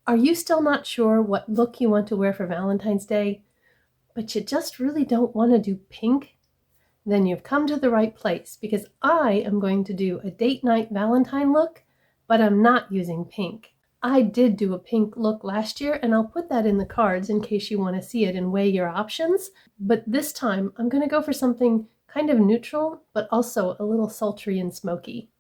Are you still not sure what look you want to wear for Valentine's Day, but you just really don't want to do pink? Then you've come to the right place, because I am going to do a date night Valentine look, but I'm not using pink. I did do a pink look last year, and I'll put that in the cards in case you want to see it and weigh your options. But this time I'm going to go for something kind of neutral, but also a little sultry and smoky.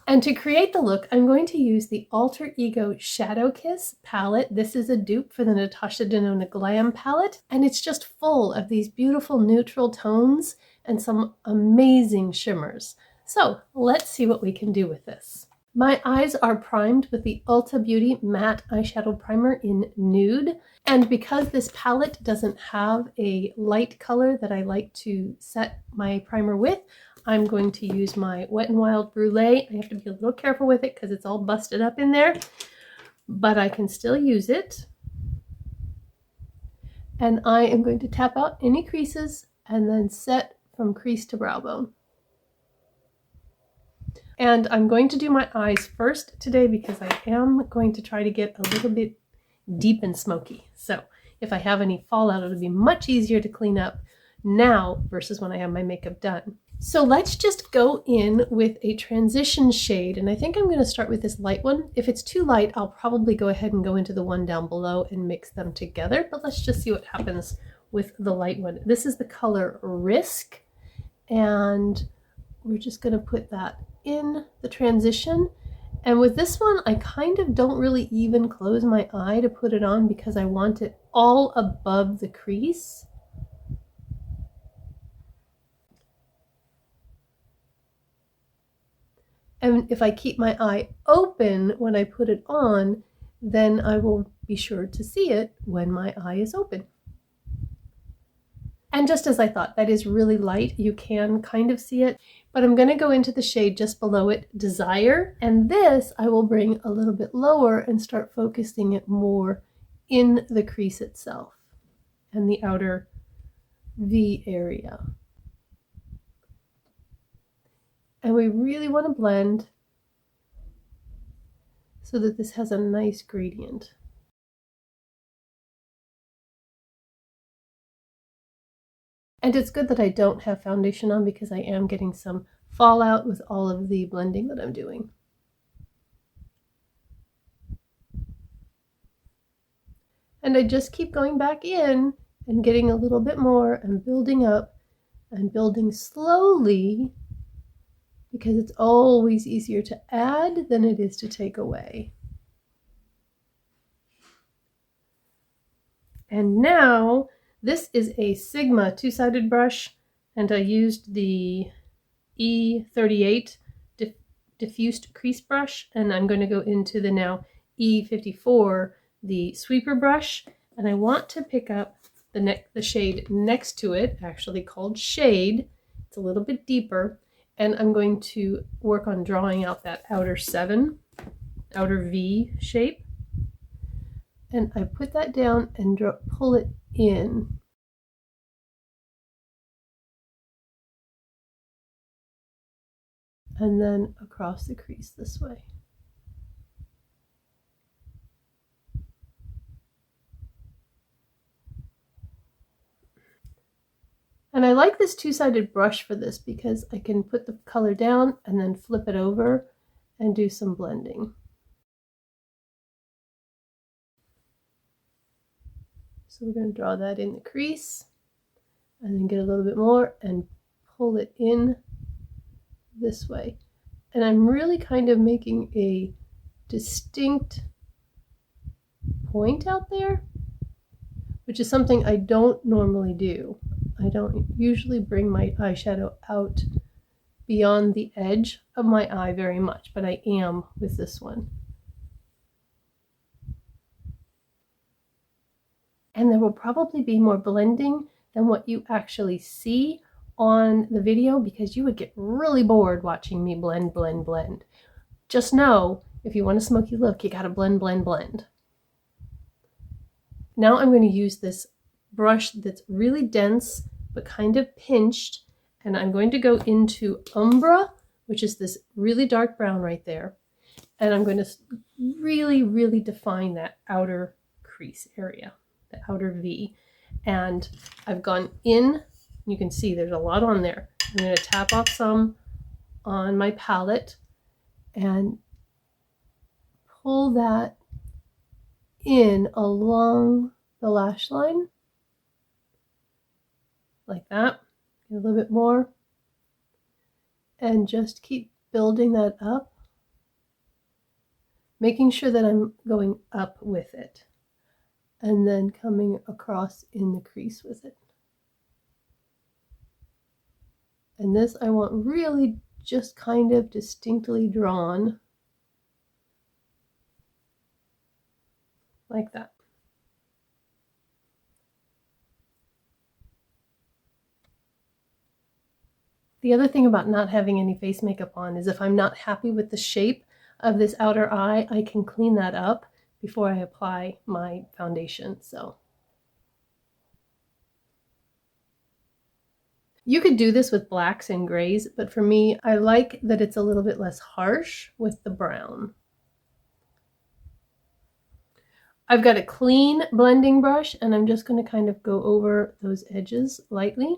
And to create the look, I'm going to use the Alter Ego Shadow Kiss palette. This is a dupe for the Natasha Denona Glam palette, and it's just full of these beautiful neutral tones and some amazing shimmers. So let's see what we can do with this. My eyes are primed with the Ulta Beauty Matte Eyeshadow Primer in Nude, and because this palette doesn't have a light color that I like to set my primer with, I'm going to use my Wet n Wild Brulee. I have to be a little careful with it because it's all busted up in there, but I can still use it. And I am going to tap out any creases and then set from crease to brow bone. And I'm going to do my eyes first today because I am going to try to get a little bit deep and smoky. So if I have any fallout, it'll be much easier to clean up now versus when I have my makeup done. So let's just go in with a transition shade, and I think I'm going to start with this light one. If it's too light, I'll probably go ahead and go into the one down below and mix them together, but let's just see what happens with the light one. This is the color Risk, and we're just going to put that in the transition. And with this one, I kind of don't really even close my eye to put it on because I want it all above the crease. And if I keep my eye open when I put it on, then I will be sure to see it when my eye is open. And just as I thought, that is really light. You can kind of see it, but I'm going to go into the shade just below it, Desire. And this I will bring a little bit lower and start focusing it more in the crease itself and the outer V area. And we really want to blend so that this has a nice gradient. And it's good that I don't have foundation on because I am getting some fallout with all of the blending that I'm doing. And I just keep going back in and getting a little bit more and building up and building slowly, because it's always easier to add than it is to take away. And now this is a Sigma two-sided brush, and I used the E38 diffused crease brush, and I'm going to go into the now E54, the sweeper brush, and I want to pick up the shade next to it, actually called Shade. It's a little bit deeper, and I'm going to work on drawing out that outer V shape. And I put that down and pull it in. And then across the crease this way. And I like this two-sided brush for this because I can put the color down and then flip it over and do some blending. So we're going to draw that in the crease and then get a little bit more and pull it in this way. And I'm really kind of making a distinct point out there, which is something I don't normally do. I don't usually bring my eyeshadow out beyond the edge of my eye very much, but I am with this one. And there will probably be more blending than what you actually see on the video because you would get really bored watching me blend, blend, blend. Just know, if you want a smoky look, you gotta blend, blend, blend. Now I'm going to use this brush that's really dense but kind of pinched, and I'm going to go into Umbra, which is this really dark brown right there, and I'm going to really, really define that outer crease area, the outer V. And I've gone in, you can see there's a lot on there. I'm going to tap off some on my palette and pull that in along the lash line, like that. A little bit more. And just keep building that up, making sure that I'm going up with it, and then coming across in the crease with it. And this I want really just kind of distinctly drawn, like that. The other thing about not having any face makeup on is if I'm not happy with the shape of this outer eye, I can clean that up before I apply my foundation. So you could do this with blacks and grays, but for me, I like that it's a little bit less harsh with the brown. I've got a clean blending brush, and I'm just going to kind of go over those edges lightly.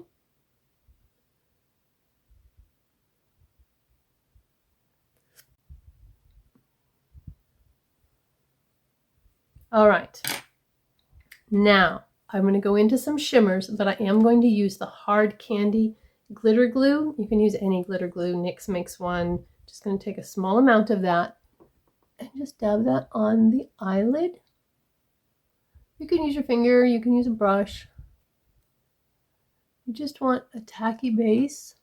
All right, now I'm going to go into some shimmers, but I am going to use the Hard Candy glitter glue. You can use any glitter glue. NYX makes one. Just going to take a small amount of that and just dab that on the eyelid. You can use your finger, you can use a brush. You just want a tacky base.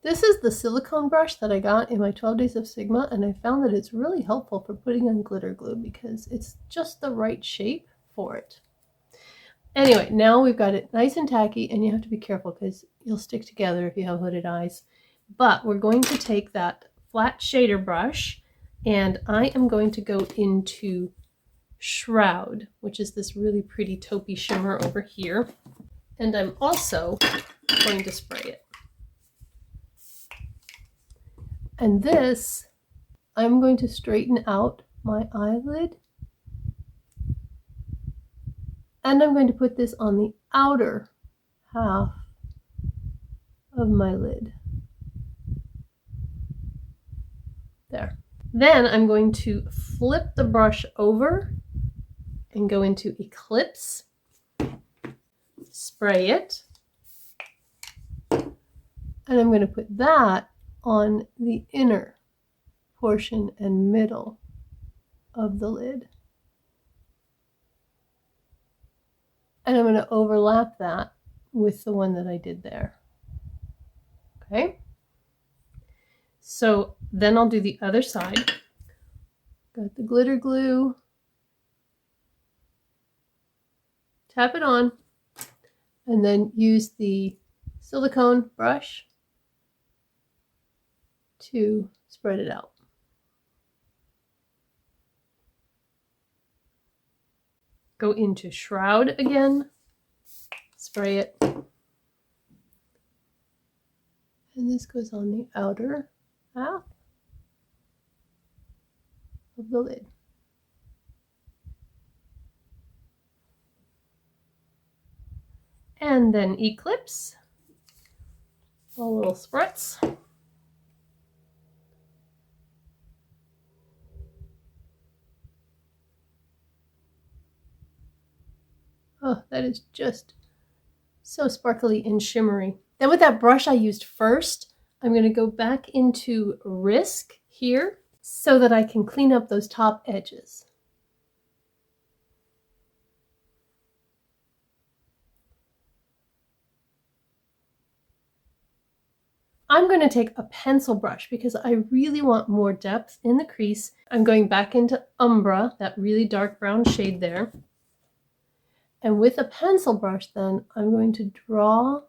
This is the silicone brush that I got in my 12 Days of Sigma, and I found that it's really helpful for putting on glitter glue because it's just the right shape for it. Anyway, now we've got it nice and tacky, and you have to be careful because you'll stick together if you have hooded eyes. But we're going to take that flat shader brush, and I am going to go into Shroud, which is this really pretty taupey shimmer over here. And I'm also going to spray it. And this, I'm going to straighten out my eyelid. And I'm going to put this on the outer half of my lid. There. Then I'm going to flip the brush over and go into Eclipse, spray it, and I'm going to put that on the inner portion and middle of the lid. And I'm going to overlap that with the one that I did there. Okay? So then I'll do the other side. Got the glitter glue. Tap it on, and then use the silicone brush to spread it out. Go into Shroud again, spray it, and this goes on the outer half of the lid. And then Eclipse, a little spritz. Oh, that is just so sparkly and shimmery. Then with that brush I used first, I'm going to go back into Risk here so that I can clean up those top edges. I'm going to take a pencil brush because I really want more depth in the crease. I'm going back into Umbra, that really dark brown shade there. And with a pencil brush then, I'm going to draw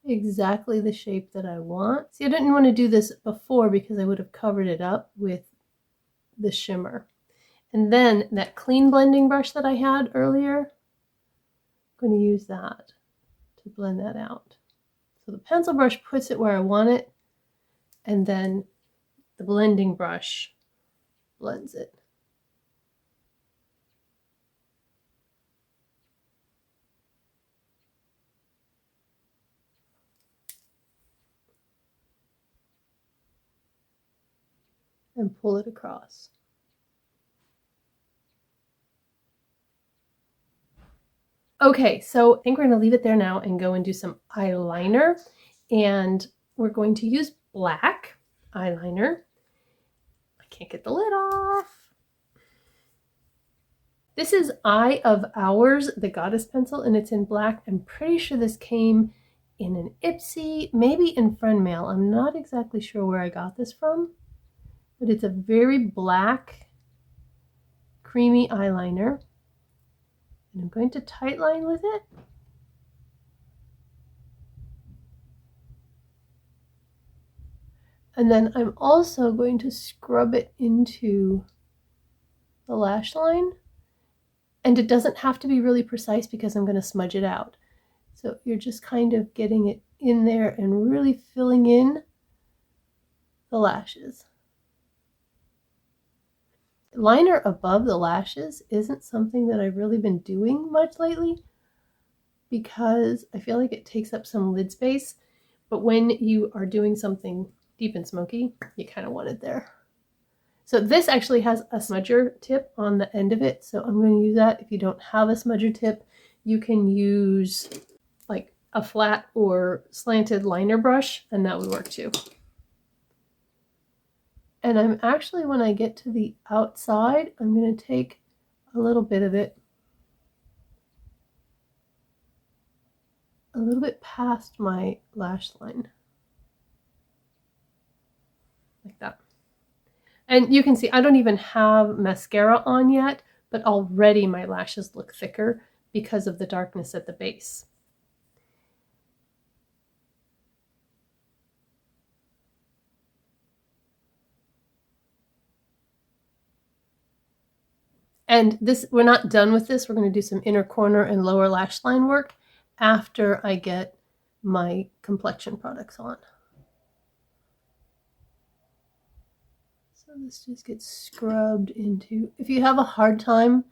exactly the shape that I want. See, I didn't want to do this before because I would have covered it up with the shimmer. And then that clean blending brush that I had earlier, I'm going to use that to blend that out. So the pencil brush puts it where I want it, and then the blending brush blends it. And pull it across. Okay, so I think we're going to leave it there now and go and do some eyeliner. And we're going to use black eyeliner. I can't get the lid off. This is Eye of Ours, the Goddess pencil, and it's in black. I'm pretty sure this came in an Ipsy, maybe in friend mail. I'm not exactly sure where I got this from, but it's a very black, creamy eyeliner. And I'm going to tightline with it. And then I'm also going to scrub it into the lash line. And it doesn't have to be really precise because I'm going to smudge it out. So you're just kind of getting it in there and really filling in the lashes. Liner above the lashes isn't something that I've really been doing much lately because I feel like it takes up some lid space. But when you are doing something deep and smoky, you kind of want it there. So this actually has a smudger tip on the end of it, so I'm going to use that. If you don't have a smudger tip, you can use like a flat or slanted liner brush, and that would work too. And I'm actually, when I get to the outside, I'm going to take a little bit of it, a little bit past my lash line, like that. And you can see I don't even have mascara on yet, but already my lashes look thicker because of the darkness at the base. And this, we're not done with this. We're going to do some inner corner and lower lash line work after I get my complexion products on. So this just gets scrubbed into. If you have a hard time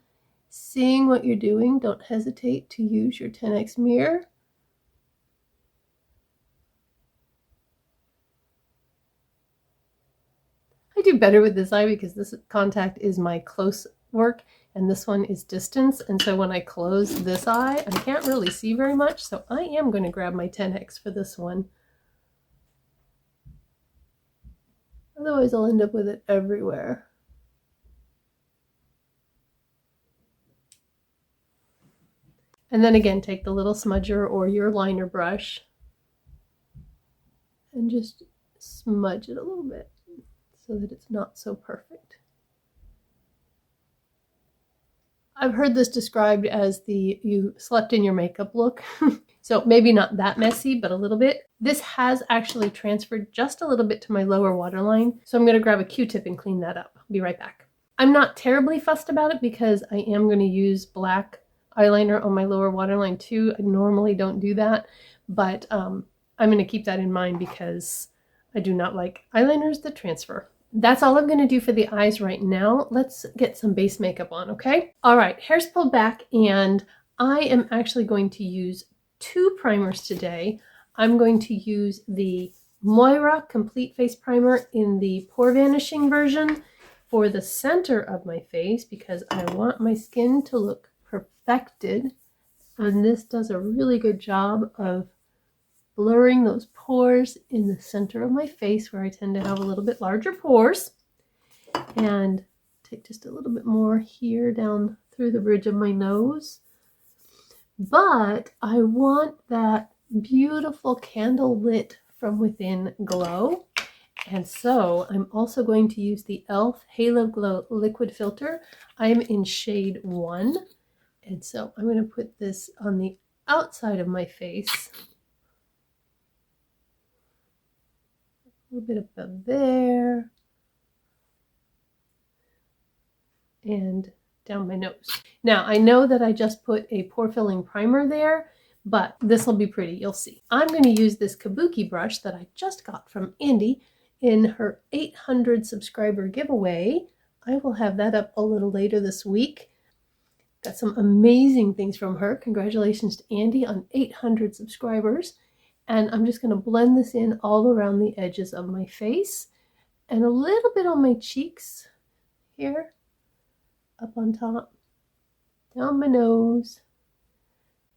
seeing what you're doing, don't hesitate to use your 10x mirror. I do better with this eye because this contact is my close work and this one is distance, and so when I close this eye I can't really see very much, so I am going to grab my 10x for this one. Otherwise I'll end up with it everywhere. And then again, take the little smudger or your liner brush and just smudge it a little bit so that it's not so perfect. I've heard this described as the you slept in your makeup look. So maybe not that messy, but a little bit. This has actually transferred just a little bit to my lower waterline. So I'm going to grab a Q-tip and clean that up. I'll be right back. I'm not terribly fussed about it because I am going to use black eyeliner on my lower waterline too. I normally don't do that, but I'm going to keep that in mind because I do not like eyeliners that transfer. That's all I'm going to do for the eyes right now. Let's get some base makeup on, okay? All right, hair's pulled back, and I am actually going to use 2 primers today. I'm going to use the Moira Complete Face Primer in the Pore Vanishing version for the center of my face because I want my skin to look perfected, and this does a really good job of blurring those pores in the center of my face where I tend to have a little bit larger pores. And take just a little bit more here down through the bridge of my nose. But I want that beautiful candle lit from within glow. And so I'm also going to use the e.l.f. Halo Glow Liquid Filter. I'm in shade 1. And so I'm going to put this on the outside of my face. A little bit above there. And down my nose. Now, I know that I just put a pore filling primer there, but this will be pretty, you'll see. I'm going to use this kabuki brush that I just got from Andy in her 800 subscriber giveaway. I will have that up a little later this week. Got some amazing things from her. Congratulations to Andy on 800 subscribers. And I'm just going to blend this in all around the edges of my face and a little bit on my cheeks here, up on top, down my nose.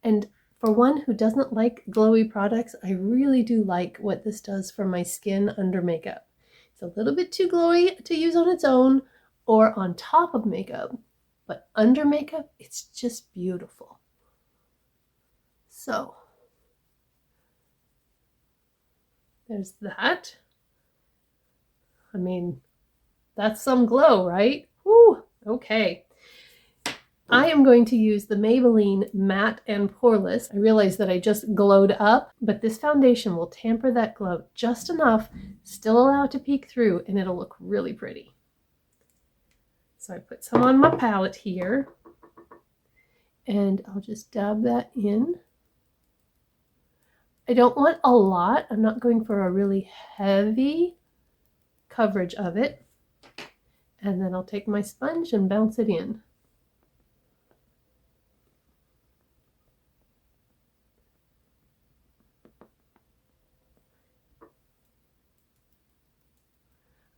And for one who doesn't like glowy products, I really do like what this does for my skin under makeup. It's a little bit too glowy to use on its own or on top of makeup, but under makeup, it's just beautiful. So there's that. I mean, that's some glow, right? Whew, okay. I am going to use the Maybelline Matte and Poreless. I realize that I just glowed up, but this foundation will tamper that glow just enough, still allow it to peek through, and it'll look really pretty. So I put some on my palette here, and I'll just dab that in. I don't want a lot. I'm not going for a really heavy coverage of it. And then I'll take my sponge and bounce it in.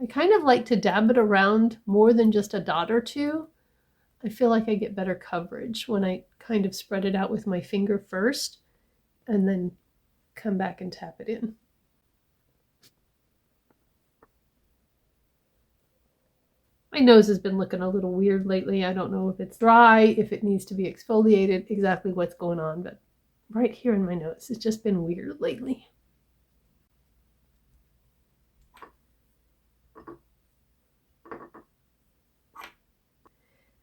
I kind of like to dab it around more than just a dot or two. I feel like I get better coverage when I kind of spread it out with my finger first and then come back and tap it in. My nose has been looking a little weird lately. I don't know if it's dry, if it needs to be exfoliated, exactly what's going on, but right here in my nose, it's just been weird lately.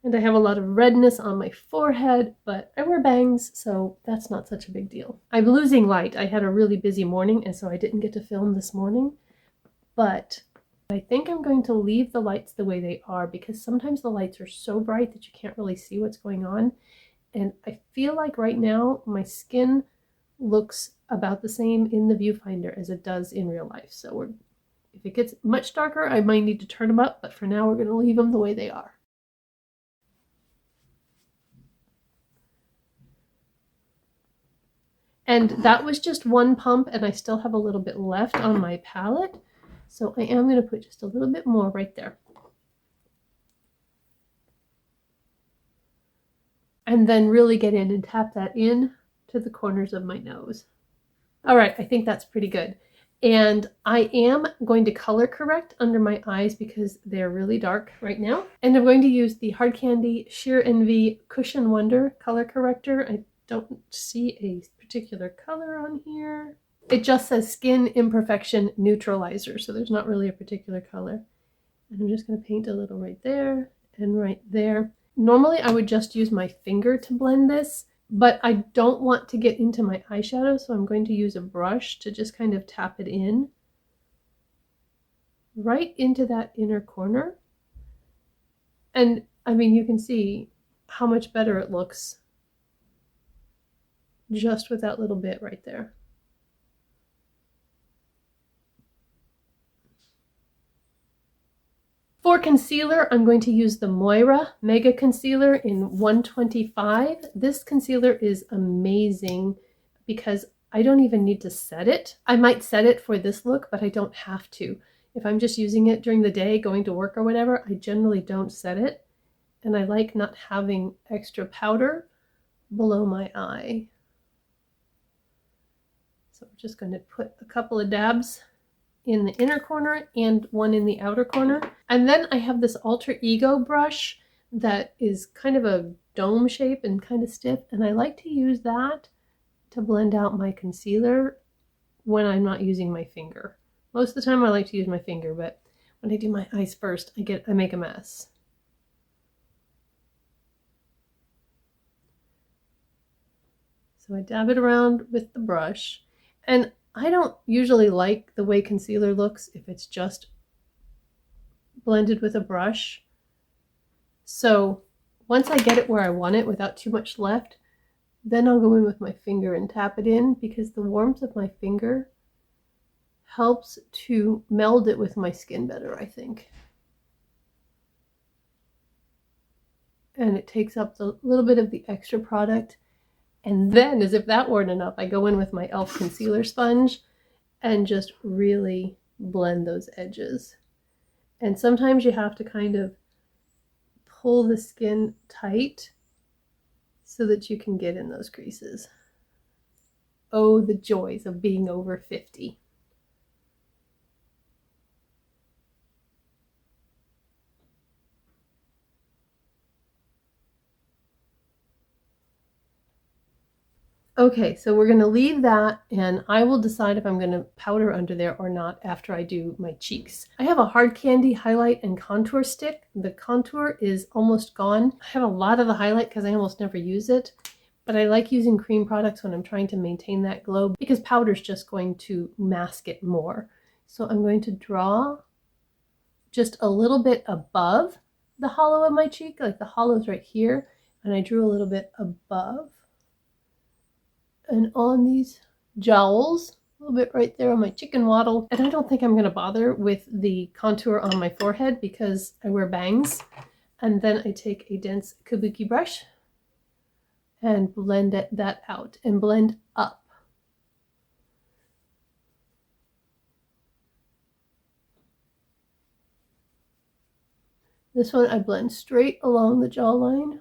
And I have a lot of redness on my forehead, but I wear bangs, so that's not such a big deal. I'm losing light. I had a really busy morning, and so I didn't get to film this morning. But I think I'm going to leave the lights the way they are, because sometimes the lights are so bright that you can't really see what's going on. And I feel like right now my skin looks about the same in the viewfinder as it does in real life. So if it gets much darker, I might need to turn them up, but for now we're going to leave them the way they are. And that was just one pump, and I still have a little bit left on my palette. So I am going to put just a little bit more right there. And then really get in and tap that in to the corners of my nose. All right, I think that's pretty good. And I am going to color correct under my eyes because they're really dark right now. And I'm going to use the Hard Candy Sheer Envy Cushion Wonder color corrector. I don't see a particular color on here. It just says Skin Imperfection Neutralizer, so there's not really a particular color. And I'm just going to paint a little right there and right there. Normally I would just use my finger to blend this, but I don't want to get into my eyeshadow, so I'm going to use a brush to just kind of tap it in right into that inner corner. And I mean, you can see how much better it looks just with that little bit right there. For concealer, I'm going to use the Moira Mega Concealer in 125. This concealer is amazing because I don't even need to set it. I might set it for this look, but I don't have to. If I'm just using it during the day, going to work or whatever, I generally don't set it. And I like not having extra powder below my eye. So I'm just going to put a couple of dabs in the inner corner and one in the outer corner. And then I have this Alter Ego brush that is kind of a dome shape and kind of stiff, and I like to use that to blend out my concealer when I'm not using my finger. Most of the time I like to use my finger, but when I do my eyes first, I make a mess. So I dab it around with the brush, and I don't usually like the way concealer looks if it's just blended with a brush. So once I get it where I want it without too much left, then I'll go in with my finger and tap it in, because the warmth of my finger helps to meld it with my skin better, I think. And it takes up a little bit of the extra product. And then, as if that weren't enough, I go in with my e.l.f. concealer sponge and just really blend those edges. And sometimes you have to kind of pull the skin tight so that you can get in those creases. Oh, the joys of being over 50. Okay, so we're going to leave that, and I will decide if I'm going to powder under there or not after I do my cheeks. I have a hard candy highlight and contour stick. The contour is almost gone. I have a lot of the highlight because I almost never use it, but I like using cream products when I'm trying to maintain that glow because powder is just going to mask it more. So I'm going to draw just a little bit above the hollow of my cheek, like the hollow's right here, and I drew a little bit above. And on these jowls, a little bit right there on my chicken waddle. And I don't think I'm going to bother with the contour on my forehead because I wear bangs. And then I take a dense kabuki brush and blend that out and blend up. This one I blend straight along the jawline.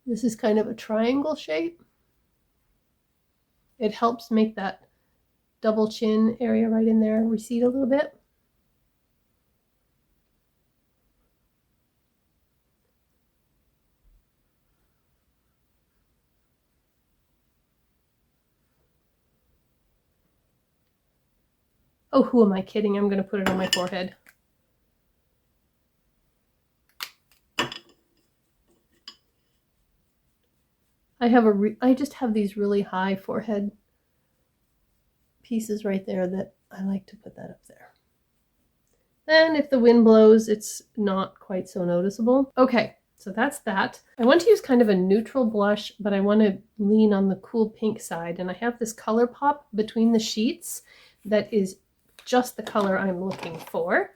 This is kind of a triangle shape. It helps make that double chin area right in there recede a little bit. Oh, who am I kidding? I'm going to put it on my forehead. I just have these really high forehead pieces right there that I like to put that up there. Then if the wind blows, it's not quite so noticeable. Okay, so that's that. I want to use kind of a neutral blush, but I want to lean on the cool pink side. And I have this Colourpop between the sheets that is just the color I'm looking for.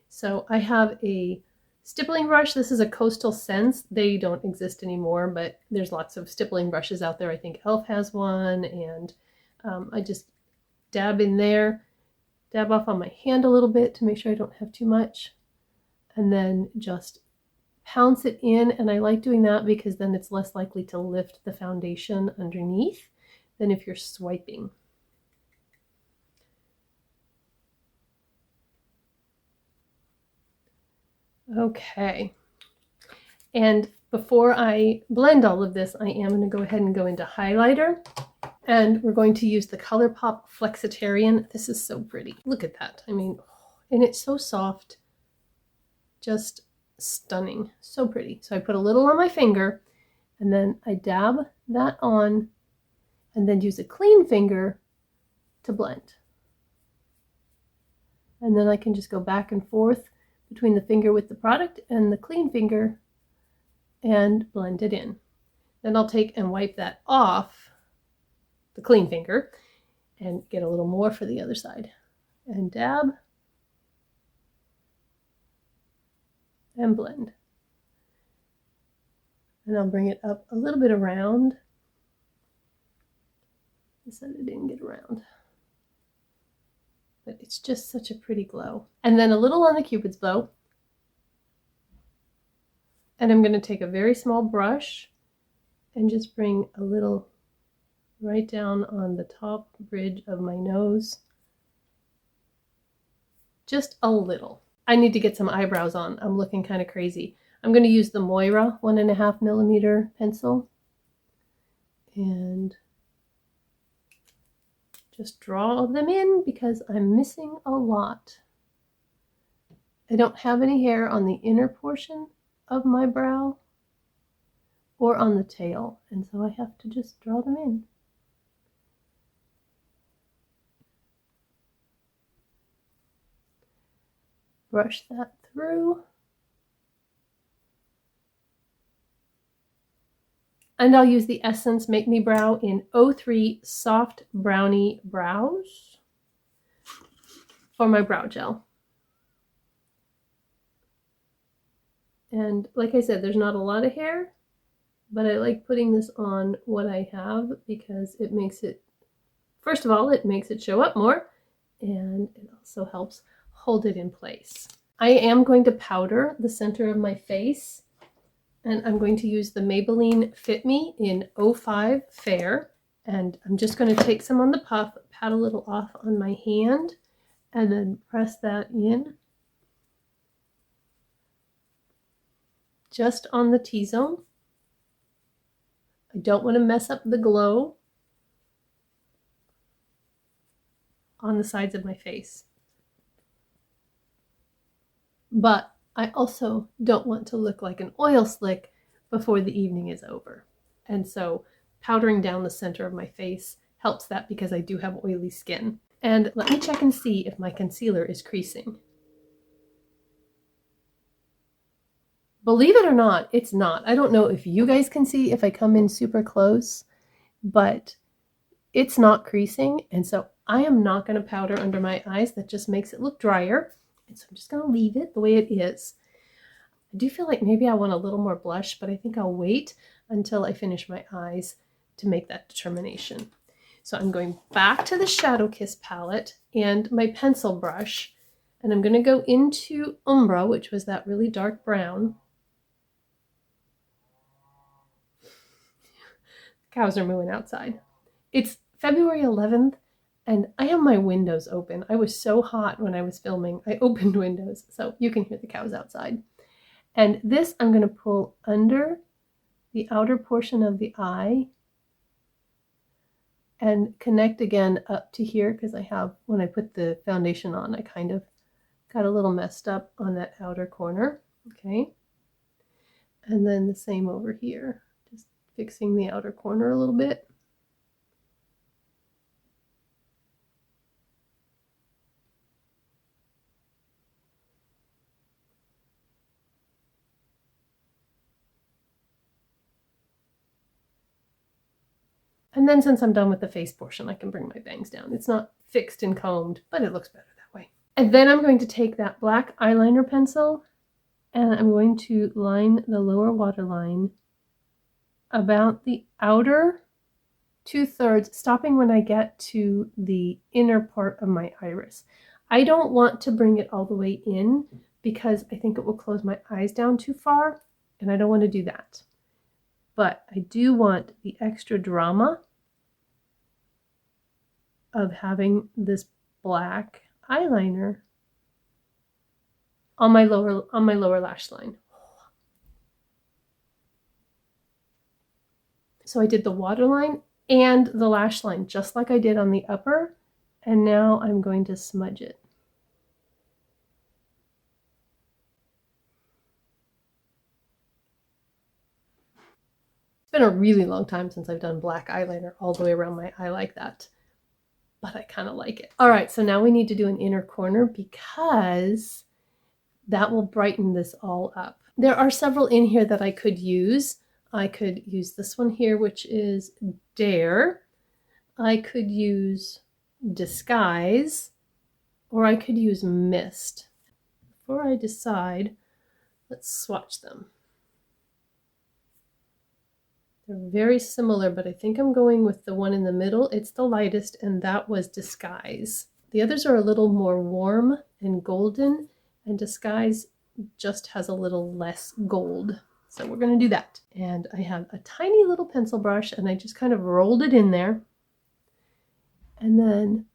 So I have a stippling brush. This is a Coastal Scents. They don't exist anymore, but there's lots of stippling brushes out there. I think e.l.f. has one, and I just dab in there, dab off on my hand a little bit to make sure I don't have too much, and then just pounce it in. And I like doing that because then it's less likely to lift the foundation underneath than if you're swiping. Okay, and before I blend all of this, I am going to go ahead and go into highlighter, and we're going to use the Colourpop Flexitarian. This is so pretty. Look at that. I mean, and it's so soft, just stunning, so pretty. So I put a little on my finger, and then I dab that on, and then use a clean finger to blend. And then I can just go back and forth between the finger with the product and the clean finger and blend it in. Then I'll take and wipe that off the clean finger and get a little more for the other side. And dab and blend. And I'll bring it up a little bit around. I said I didn't get around. But it's just such a pretty glow. And then a little on the Cupid's bow. And I'm going to take a very small brush and just bring a little right down on the top bridge of my nose. Just a little. I need to get some eyebrows on. I'm looking kind of crazy. I'm going to use the Moira 1.5 millimeter pencil and just draw them in because I'm missing a lot. I don't have any hair on the inner portion of my brow or on the tail, and so I have to just draw them in. Brush that through. And I'll use the Essence Make Me Brow in 03 Soft Brownie Brows for my brow gel. And like I said, there's not a lot of hair, but I like putting this on what I have because it makes it, first of all, it makes it show up more, and it also helps hold it in place. I am going to powder the center of my face, and I'm going to use the Maybelline Fit Me in 05 Fair, and I'm just going to take some on the puff, pat a little off on my hand, and then press that in just on the T-zone. I don't want to mess up the glow on the sides of my face. But I also don't want to look like an oil slick before the evening is over. And so powdering down the center of my face helps that because I do have oily skin. And let me check and see if my concealer is creasing. Believe it or not, it's not. I don't know if you guys can see if I come in super close, but it's not creasing. And so I am not going to powder under my eyes. That just makes it look drier. And so I'm just going to leave it the way it is. I do feel like maybe I want a little more blush, but I think I'll wait until I finish my eyes to make that determination. So I'm going back to the Shadow Kiss palette and my pencil brush, and I'm going to go into Umbra, which was that really dark brown. Cows are mooing outside. It's February 11th, and I have my windows open. I was so hot when I was filming. I opened windows, so you can hear the cows outside. And this I'm going to pull under the outer portion of the eye and connect again up to here, because I have, when I put the foundation on, I kind of got a little messed up on that outer corner. Okay. And then the same over here. Just fixing the outer corner a little bit. And then since I'm done with the face portion, I can bring my bangs down. It's not fixed and combed, but it looks better that way. And then I'm going to take that black eyeliner pencil and I'm going to line the lower waterline about the outer 2/3, stopping when I get to the inner part of my iris. I don't want to bring it all the way in because I think it will close my eyes down too far, and I don't want to do that. But I do want the extra drama of having this black eyeliner on my lower lash line. So I did the waterline and the lash line just like I did on the upper, and now I'm going to smudge it. It's been a really long time since I've done black eyeliner all the way around my eye like that, but I kind of like it. All right, so now we need to do an inner corner because that will brighten this all up. There are several in here that I could use. I could use this one here, which is Dare. I could use Disguise, or I could use Mist. Before I decide, let's swatch them. They're very similar, but I think I'm going with the one in the middle. It's the lightest, and that was Disguise. The others are a little more warm and golden, and Disguise just has a little less gold. So we're going to do that. And I have a tiny little pencil brush, and I just kind of rolled it in there. And then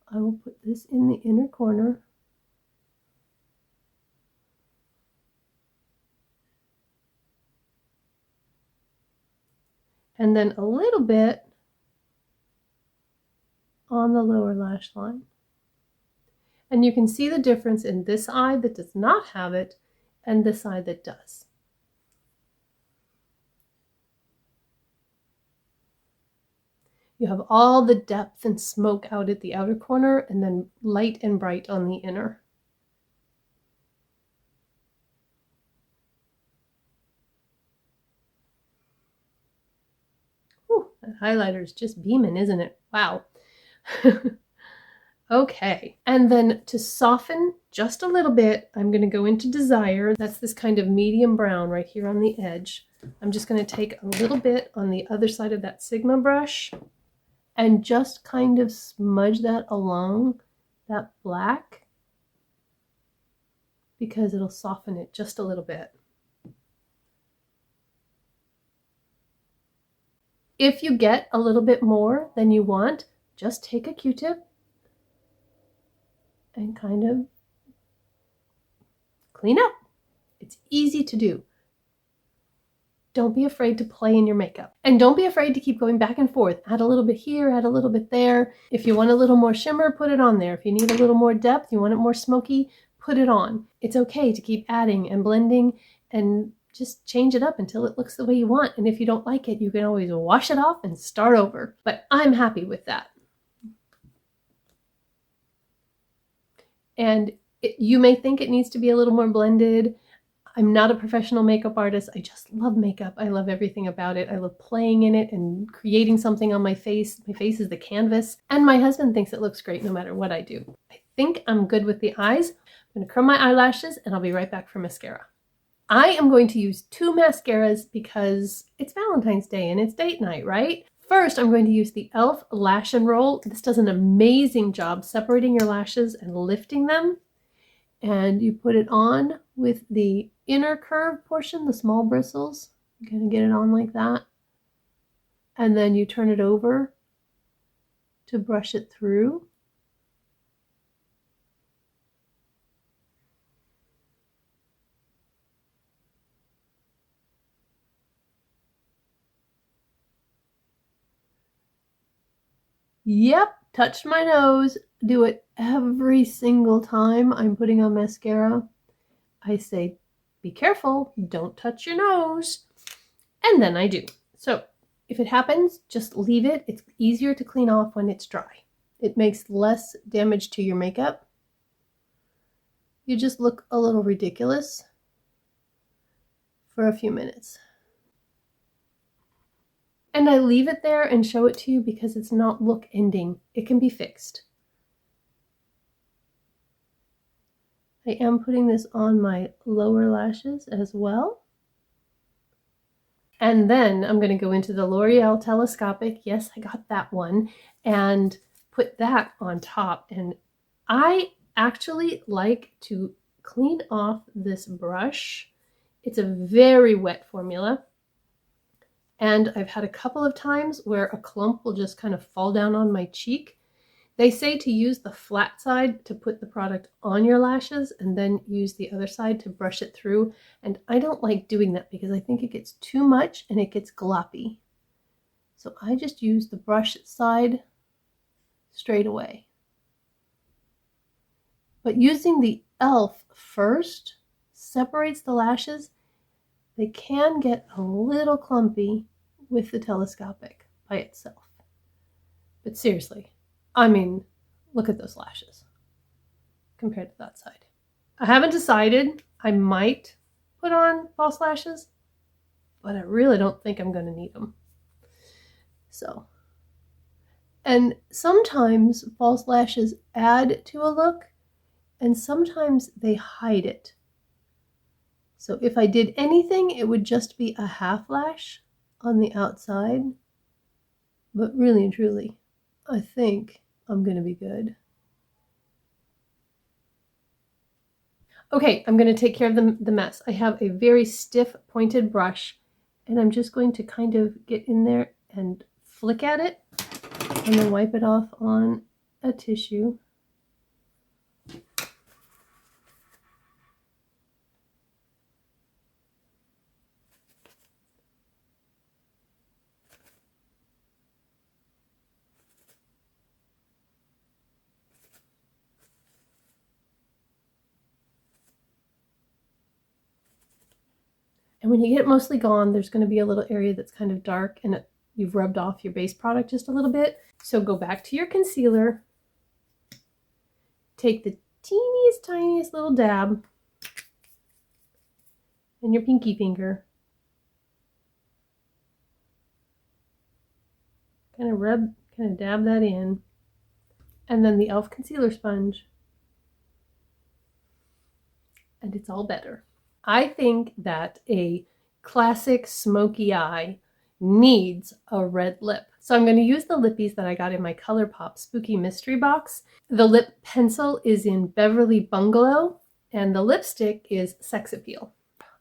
I will put this in the inner corner. And then a little bit on the lower lash line. And you can see the difference in this eye that does not have it and this eye that does. You have all the depth and smoke out at the outer corner and then light and bright on the inner. highlighter is just beaming, isn't it? Wow. Okay, and then to soften just a little bit, I'm going to go into Desire. That's this kind of medium brown right here on the edge. I'm just going to take a little bit on the other side of that Sigma brush and just kind of smudge that along that black because it'll soften it just a little bit. If you get a little bit more than you want, just take a Q-tip and kind of clean up. It's easy to do. Don't be afraid to play in your makeup. And don't be afraid to keep going back and forth. Add a little bit here, add a little bit there. If you want a little more shimmer, put it on there. If you need a little more depth, you want it more smoky, put it on. It's okay to keep adding and blending and just change it up until it looks the way you want. And if you don't like it, you can always wash it off and start over. But I'm happy with that. And you may think it needs to be a little more blended. I'm not a professional makeup artist. I just love makeup. I love everything about it. I love playing in it and creating something on my face. My face is the canvas. And my husband thinks it looks great no matter what I do. I think I'm good with the eyes. I'm going to curl my eyelashes and I'll be right back for mascara. I am going to use 2 mascaras because it's Valentine's Day and it's date night, right? First, I'm going to use the e.l.f. Lash and Roll. This does an amazing job separating your lashes and lifting them. And you put it on with the inner curve portion, the small bristles. You're going to get it on like that. And then you turn it over to brush it through. Yep, touched my nose. Do it every single time I'm putting on mascara. I say, be careful, don't touch your nose. And then I do. So if it happens, just leave it. It's easier to clean off when it's dry. It makes less damage to your makeup. You just look a little ridiculous for a few minutes. And I leave it there and show it to you because it's not look ending. It can be fixed. I am putting this on my lower lashes as well. And then I'm going to go into the L'Oreal Telescopic. Yes, I got that one. And put that on top. And I actually like to clean off this brush. It's a very wet formula. And I've had a couple of times where a clump will just kind of fall down on my cheek. They say to use the flat side to put the product on your lashes and then use the other side to brush it through. And I don't like doing that because I think it gets too much and it gets gloppy. So I just use the brush side straight away. But using the e.l.f. first separates the lashes. They can get a little clumpy with the telescopic by itself. But seriously, I mean, look at those lashes compared to that side. I haven't decided. I might put on false lashes, but I really don't think I'm going to need them. So, and sometimes false lashes add to a look, and sometimes they hide it. So if I did anything, it would just be a half lash on the outside. But really and truly, I think I'm going to be good. Okay, I'm going to take care of the mess. I have a very stiff pointed brush, and I'm just going to kind of get in there and flick at it, and then wipe it off on a tissue. And when you get it mostly gone, there's going to be a little area that's kind of dark and you've rubbed off your base product just a little bit. So go back to your concealer, take the teeniest, tiniest little dab in your pinky finger, kind of dab that in. And then the e.l.f. concealer sponge. And it's all better. I think that a classic smoky eye needs a red lip. So I'm going to use the lippies that I got in my Colourpop Spooky Mystery Box. The lip pencil is in Beverly Bungalow, and the lipstick is Sex Appeal.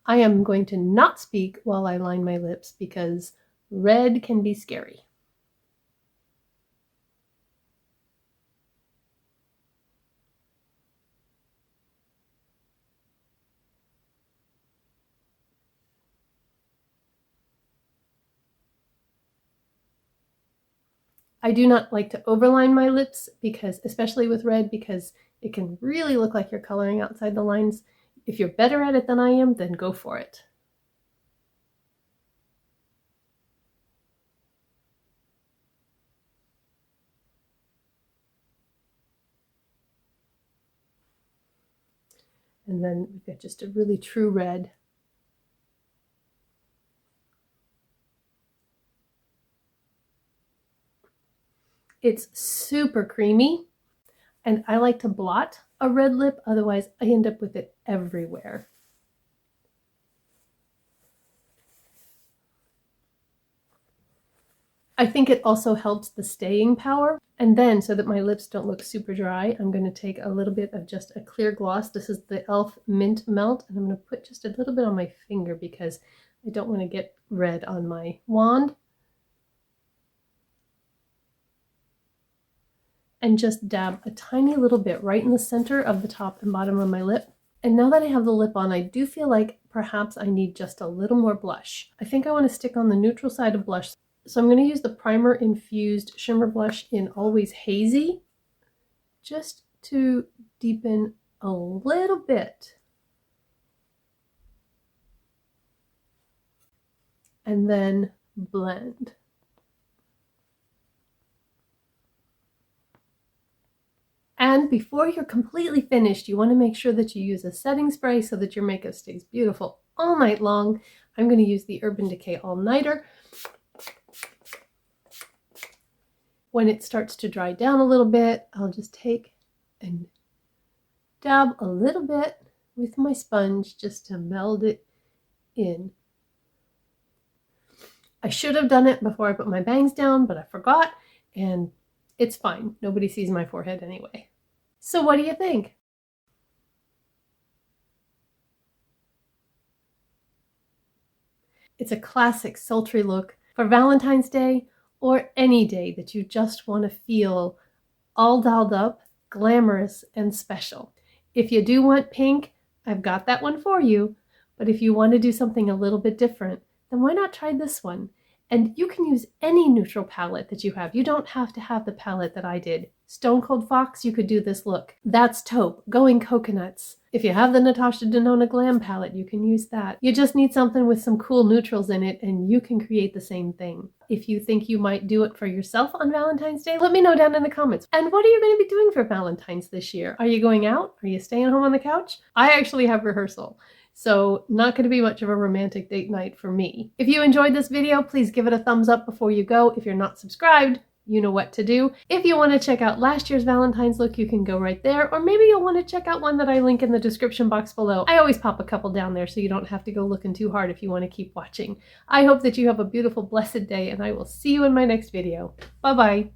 I am going to not speak while I line my lips because red can be scary. I do not like to overline my lips because, especially with red, because it can really look like you're coloring outside the lines. If you're better at it than I am, then go for it. And then we've got just a really true red. It's super creamy, and I like to blot a red lip, otherwise I end up with it everywhere. I think it also helps the staying power. And then, so that my lips don't look super dry, I'm going to take a little bit of just a clear gloss. This is the e.l.f. Mint Melt, and I'm going to put just a little bit on my finger because I don't want to get red on my wand. And just dab a tiny little bit right in the center of the top and bottom of my lip. And now that I have the lip on, I do feel like perhaps I need just a little more blush. I think I want to stick on the neutral side of blush. So I'm going to use the Primer Infused Shimmer Blush in Always Hazy, just to deepen a little bit. And then blend. And before you're completely finished, you want to make sure that you use a setting spray so that your makeup stays beautiful all night long. I'm going to use the Urban Decay All Nighter. When it starts to dry down a little bit, I'll just take and dab a little bit with my sponge just to meld it in. I should have done it before I put my bangs down, but I forgot, and it's fine. Nobody sees my forehead anyway. So what do you think? It's a classic sultry look for Valentine's Day or any day that you just want to feel all dolled up, glamorous, and special. If you do want pink, I've got that one for you. But if you want to do something a little bit different, then why not try this one? And you can use any neutral palette that you have. You don't have to have the palette that I did. Stone Cold Fox, you could do this look. That's Taupe, Going Coconuts. If you have the Natasha Denona Glam palette, you can use that. You just need something with some cool neutrals in it and you can create the same thing. If you think you might do it for yourself on Valentine's Day, let me know down in the comments. And what are you going to be doing for Valentine's this year? Are you going out? Are you staying home on the couch? I actually have rehearsal. So not going to be much of a romantic date night for me. If you enjoyed this video, please give it a thumbs up before you go. If you're not subscribed, you know what to do. If you want to check out last year's Valentine's look, you can go right there. Or maybe you'll want to check out one that I link in the description box below. I always pop a couple down there so you don't have to go looking too hard if you want to keep watching. I hope that you have a beautiful, blessed day, and I will see you in my next video. Bye-bye.